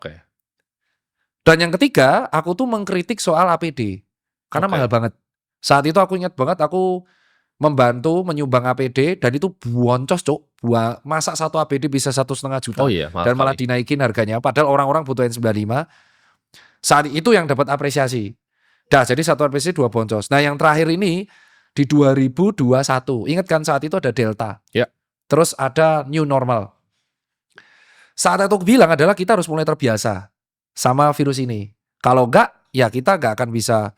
Oke. Dan yang ketiga, aku tuh mengkritik soal APD, karena Oke. mahal banget. Saat itu aku ingat banget aku membantu menyumbang APD dan itu boncos, Cuk. Masa satu APD bisa 1,5 juta Oh iya, mahal dan malah sekali. dinaikin harganya, padahal orang-orang butuh N95. Saat itu yang dapat apresiasi. Dah, jadi satu apresiasi 2 boncos. Nah, yang terakhir ini di 2021, ingat kan saat itu ada Delta. Ya. Terus ada new normal. Saat itu aku bilang adalah kita harus mulai terbiasa sama virus ini. Kalau enggak, ya kita enggak akan bisa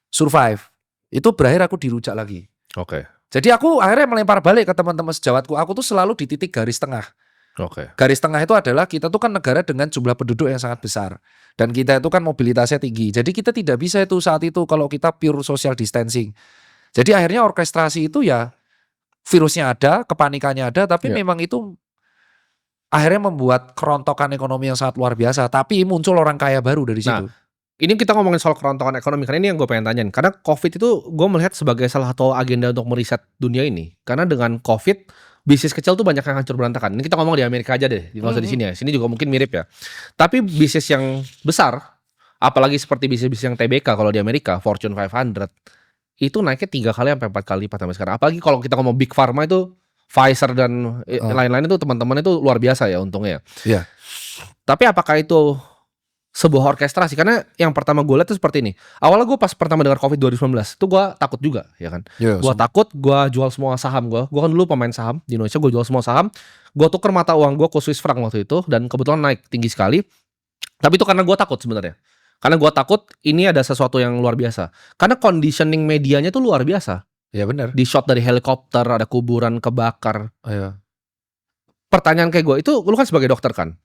survive. Itu berakhir aku dirujak lagi. Oke. Jadi aku akhirnya melempar balik ke teman-teman sejawatku. Aku tuh selalu di titik garis tengah. Oke. Garis tengah itu adalah kita tuh kan negara dengan jumlah penduduk yang sangat besar. Dan kita itu kan mobilitasnya tinggi. Jadi kita tidak bisa itu saat itu kalau kita pure social distancing. Jadi akhirnya orkestrasi itu ya virusnya ada, kepanikannya ada, tapi Ya. memang itu akhirnya membuat kerontokan ekonomi yang sangat luar biasa. Tapi muncul orang kaya baru dari Nah, situ. ini kita ngomongin soal kerontokan ekonomi, karena ini yang gue pengen tanyain. Karena COVID itu gue melihat sebagai salah satu agenda untuk meriset dunia ini. Karena dengan COVID, bisnis kecil tuh banyak yang hancur berantakan. Ini kita ngomong di Amerika aja deh, nggak usah di sini ya. Sini juga mungkin mirip ya. Tapi bisnis yang besar, apalagi seperti bisnis-bisnis yang TBK kalau di Amerika, Fortune 500, itu naiknya 3 kali sampai 4 kali lipat sampai sekarang. Apalagi kalau kita ngomong Big Pharma itu, Pfizer dan lain-lain itu teman-teman itu luar biasa ya untungnya. Iya. Tapi apakah itu sebuah orkestrasi? Karena yang pertama gue lihat tuh seperti ini. Awalnya gue pas pertama dengar COVID 2019, itu gue takut juga, ya kan. Iya, Gue takut, gue jual semua saham gue. Gue kan dulu pemain saham di Indonesia, gue jual semua saham. Gue tuker mata uang gue ke Swiss franc waktu itu, dan kebetulan naik tinggi sekali. Tapi itu karena gue takut sebenarnya. Karena gue takut ini ada sesuatu yang luar biasa. Karena conditioning medianya tuh luar biasa. Iya benar. Di shot dari helikopter, ada kuburan kebakar. Iya. Pertanyaan kayak gue, itu lu kan sebagai dokter kan?